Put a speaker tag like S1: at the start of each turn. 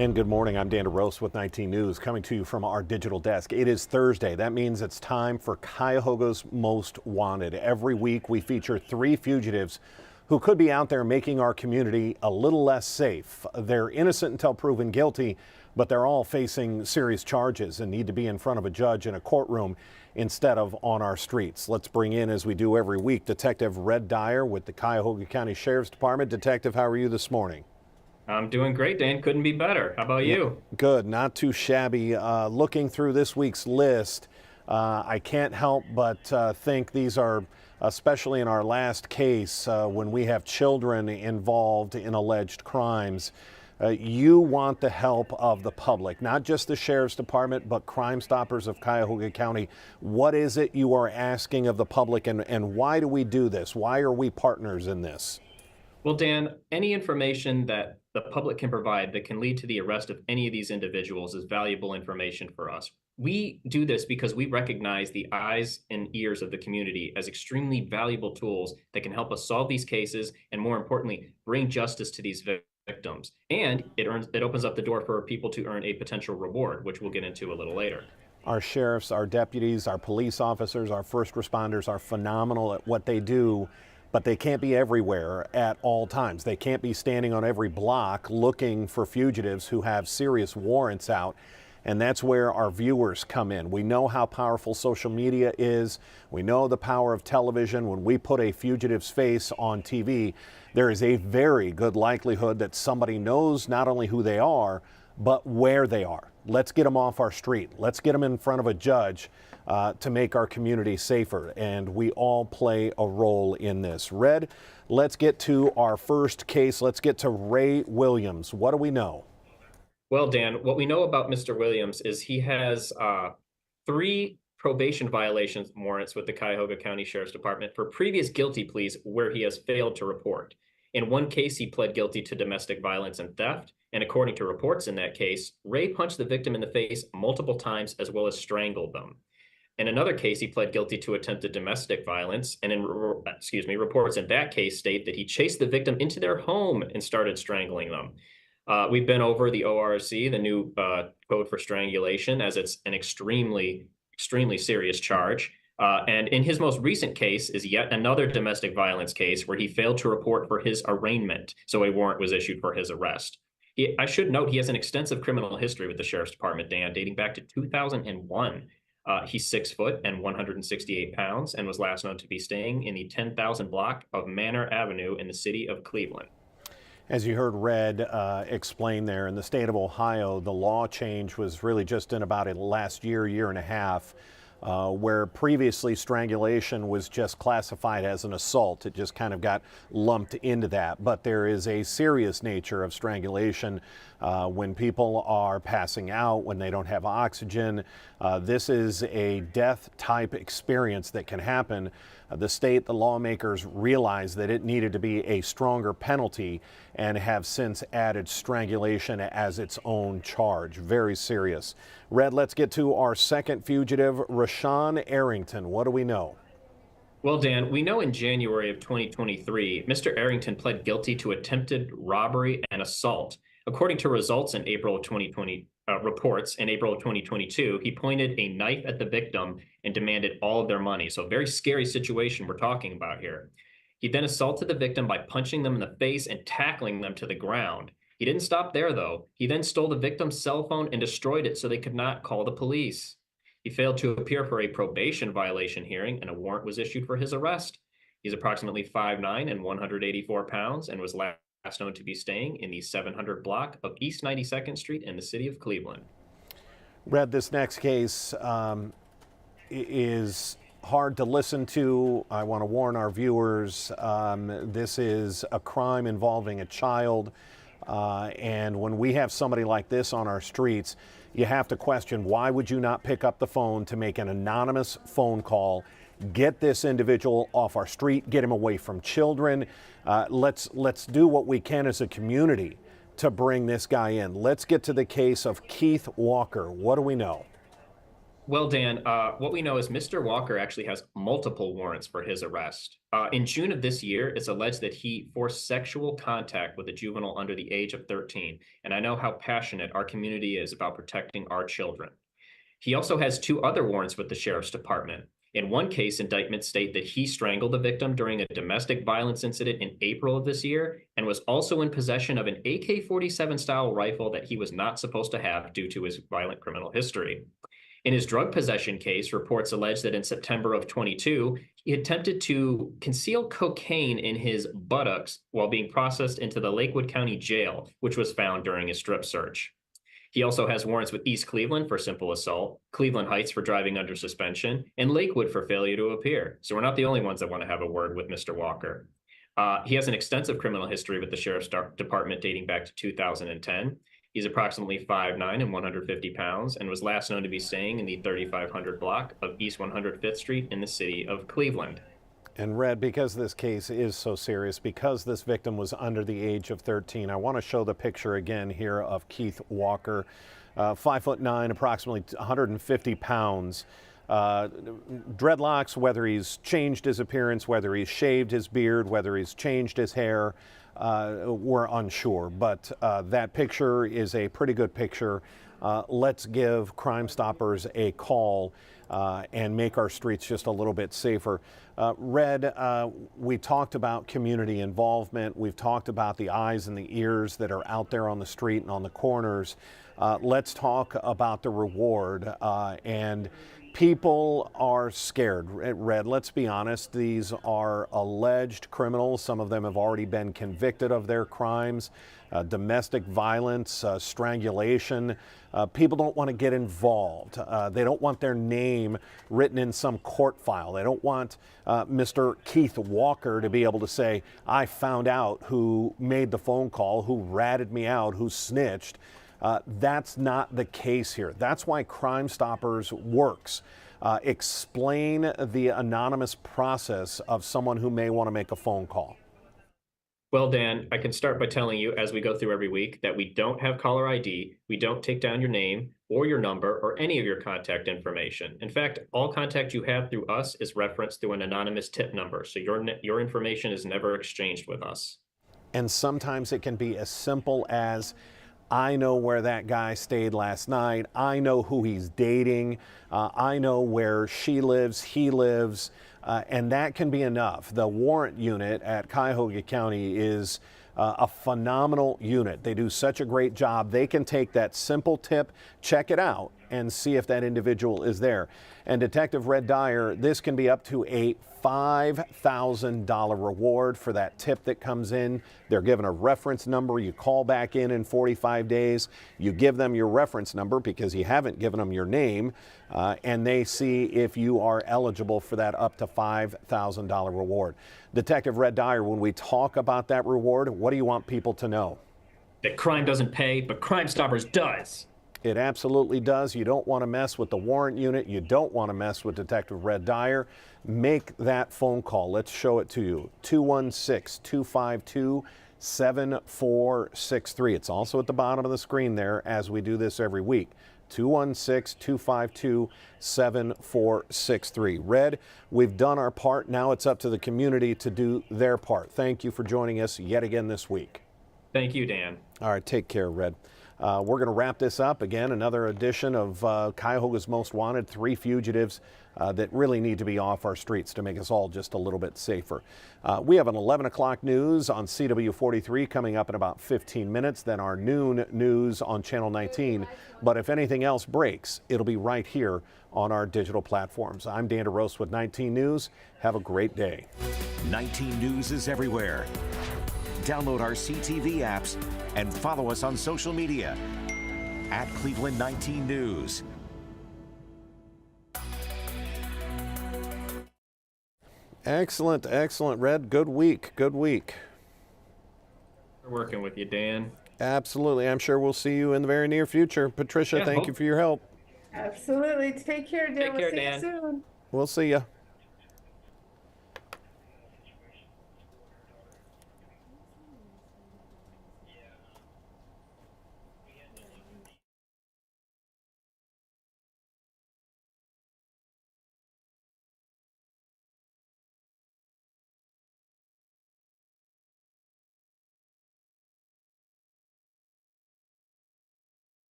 S1: And good morning. I'm Dan DeRose with 19 News, coming to you from our digital desk. It is Thursday. That means it's time for Cuyahoga's Most Wanted. Every week we feature 3 fugitives who could be out there making our community a little less safe. They're innocent until proven guilty, but they're all facing serious charges and need to be in front of a judge in a courtroom instead of on our streets. Let's bring in, as we do every week, Detective Red Dyer with the Cuyahoga County Sheriff's Department. Detective, how are you this morning?
S2: I'm doing great, Dan. Couldn't be better. How about
S1: Yeah,
S2: you?
S1: good, not too shabby. Looking through this week's list, I can't help but think these are, especially in our last case, when we have children involved in alleged crimes. You want the help of the public, not just the Sheriff's Department, but Crime Stoppers of Cuyahoga County. What is it you are asking of the public, and why do we do this? Why are we partners in this?
S2: Well, Dan, any information that the public can provide that can lead to the arrest of any of these individuals is valuable information for us. We do this because we recognize the eyes and ears of the community as extremely valuable tools that can help us solve these cases and, more importantly, bring justice to these victims. And it opens up the door for people to earn a potential reward, which we'll get into a little later.
S1: Our sheriffs, our deputies, our police officers, our first responders are phenomenal at what they do, but they can't be everywhere at all times. They can't be standing on every block looking for fugitives who have serious warrants out. And that's where our viewers come in. We know how powerful social media is. We know the power of television. When we put a fugitive's face on TV, there is a very good likelihood that somebody knows not only who they are, but where they are. Let's get them off our street. Let's get them in front of a judge to make our community safer. And we all play a role in this. Red, let's get to our first case. Let's get to Ray Williams. What do we know?
S2: Well, Dan, what we know about Mr. Williams is he has 3 probation violations warrants with the Cuyahoga County Sheriff's Department for previous guilty pleas where he has failed to report. In one case, he pled guilty to domestic violence and theft. And according to reports in that case, Ray punched the victim in the face multiple times as well as strangled them. In another case, he pled guilty to attempted domestic violence. And reports in that case state that he chased the victim into their home and started strangling them. We've been over the ORC, the new code for strangulation, as it's an extremely serious charge. And in his most recent case is yet another domestic violence case where he failed to report for his arraignment. So a warrant was issued for his arrest. I should note he has an extensive criminal history with the Sheriff's Department, Dan, dating back to 2001. He's 6 foot and 168 pounds and was last known to be staying in the 10,000 block of Manor Avenue in the city of Cleveland.
S1: As you heard Red explain there, in the state of Ohio, the law change was really just in about the last year and a half, where previously strangulation was just classified as an assault. It just kind of got lumped into that. But there is a serious nature of strangulation when people are passing out, when they don't have oxygen. This is a death type experience that can happen. The state, the lawmakers realized that it needed to be a stronger penalty and have since added strangulation as its own charge. Very serious. Red, let's get to our second fugitive, Rashan Arrington. What do we know?
S2: Well, Dan, we know in January of 2023, Mr. Arrington pled guilty to attempted robbery and assault. According to results in April of 2020, reports in April of 2022, he pointed a knife at the victim and demanded all of their money. So a very scary situation we're talking about here. He then assaulted the victim by punching them in the face and tackling them to the ground. He didn't stop there, though. He then stole the victim's cell phone and destroyed it so they could not call the police. He failed to appear for a probation violation hearing, and a warrant was issued for his arrest. He's approximately 5'9" and 184 pounds and was last known to be staying in the 700 block of East 92nd Street in the city of Cleveland.
S1: Red, this next case is hard to listen to. I want to warn our viewers, this is a crime involving a child. And when we have somebody like this on our streets, you have to question, why would you not pick up the phone to make an anonymous phone call, get this individual off our street, get him away from children? Let's do what we can as a community to bring this guy in. Let's get to the case of Keith Walker. What do we know?
S2: Well, Dan, what we know is Mr. Walker actually has multiple warrants for his arrest. In June of this year, it's alleged that he forced sexual contact with a juvenile under the age of 13. And I know how passionate our community is about protecting our children. He also has two other warrants with the sheriff's department. In one case, indictments state that he strangled the victim during a domestic violence incident in April of this year and was also in possession of an AK-47 style rifle that he was not supposed to have due to his violent criminal history. In his drug possession case, reports allege that in September of 22, he attempted to conceal cocaine in his buttocks while being processed into the Lakewood County Jail, which was found during a strip search. He also has warrants with East Cleveland for simple assault, Cleveland Heights for driving under suspension, and Lakewood for failure to appear. So we're not the only ones that want to have a word with Mr. Walker. He has an extensive criminal history with the Sheriff's Department dating back to 2010. He's approximately 5'9" and 150 pounds and was last known to be staying in the 3500 block of East 105th Street in the city of Cleveland.
S1: And Red, because this case is so serious, because this victim was under the age of 13, I want to show the picture again here of Keith Walker, 5'9", approximately 150 pounds. Dreadlocks, whether he's changed his appearance, whether he's shaved his beard, whether he's changed his hair, we're unsure. But that picture is a pretty good picture. Let's give Crime Stoppers a call and make our streets just a little bit safer. Red, we talked about community involvement. We've talked about the eyes and the ears that are out there on the street and on the corners. Let's talk about the reward. And people are scared. Red, let's be honest. These are alleged criminals. Some of them have already been convicted of their crimes. Domestic violence, strangulation. People don't want to get involved. They don't want their name written in some court file. They don't want Mr. Keith Walker to be able to say, I found out who made the phone call, who ratted me out, who snitched. That's not the case here. That's why Crime Stoppers works. Explain the anonymous process of someone who may want to make a phone call.
S2: Well, Dan, I can start by telling you, as we go through every week, that we don't have caller ID. We don't take down your name or your number or any of your contact information. In fact, all contact you have through us is referenced through an anonymous tip number. So your information is never exchanged with us.
S1: And sometimes it can be as simple as, I know where that guy stayed last night. I know who he's dating. I know where she lives, he lives. And that can be enough. The warrant unit at Cuyahoga County is a phenomenal unit. They do such a great job. They can take that simple tip, check it out, and see if that individual is there. And Detective Red Dyer, this can be up to a $5,000 reward for that tip that comes in. They're given a reference number. You call back in 45 days. You give them your reference number because you haven't given them your name, and they see if you are eligible for that up to $5,000 reward. Detective Red Dyer, when we talk about that reward, what do you want people to know?
S2: That crime doesn't pay, but Crime Stoppers does.
S1: It absolutely does. You don't want to mess with the warrant unit. You don't want to mess with Detective Red Dyer. Make that phone call. Let's show it to you. 216-252-7463. It's also at the bottom of the screen there as we do this every week. 216-252-7463. Red, we've done our part. Now it's up to the community to do their part. Thank you for joining us yet again this week.
S2: Thank you, Dan.
S1: All right, take care, Red. We're going to wrap this up. Again, another edition of Cuyahoga's Most Wanted, 3 fugitives that really need to be off our streets to make us all just a little bit safer. We have an 11 o'clock news on CW43 coming up in about 15 minutes, then our noon news on Channel 19. But if anything else breaks, it'll be right here on our digital platforms. I'm Dan DeRose with 19 News. Have a great day.
S3: 19 News is everywhere. Download our CTV apps and follow us on social media at Cleveland 19 News.
S1: Excellent, excellent, Red. Good week, good week.
S2: We're working with you, Dan.
S1: Absolutely. I'm sure we'll see you in the very near future. Patricia, thank you for your help.
S4: Absolutely. Take care, Dan.
S2: Take care,
S4: We'll see
S2: Dan.
S4: you soon.
S1: We'll see you.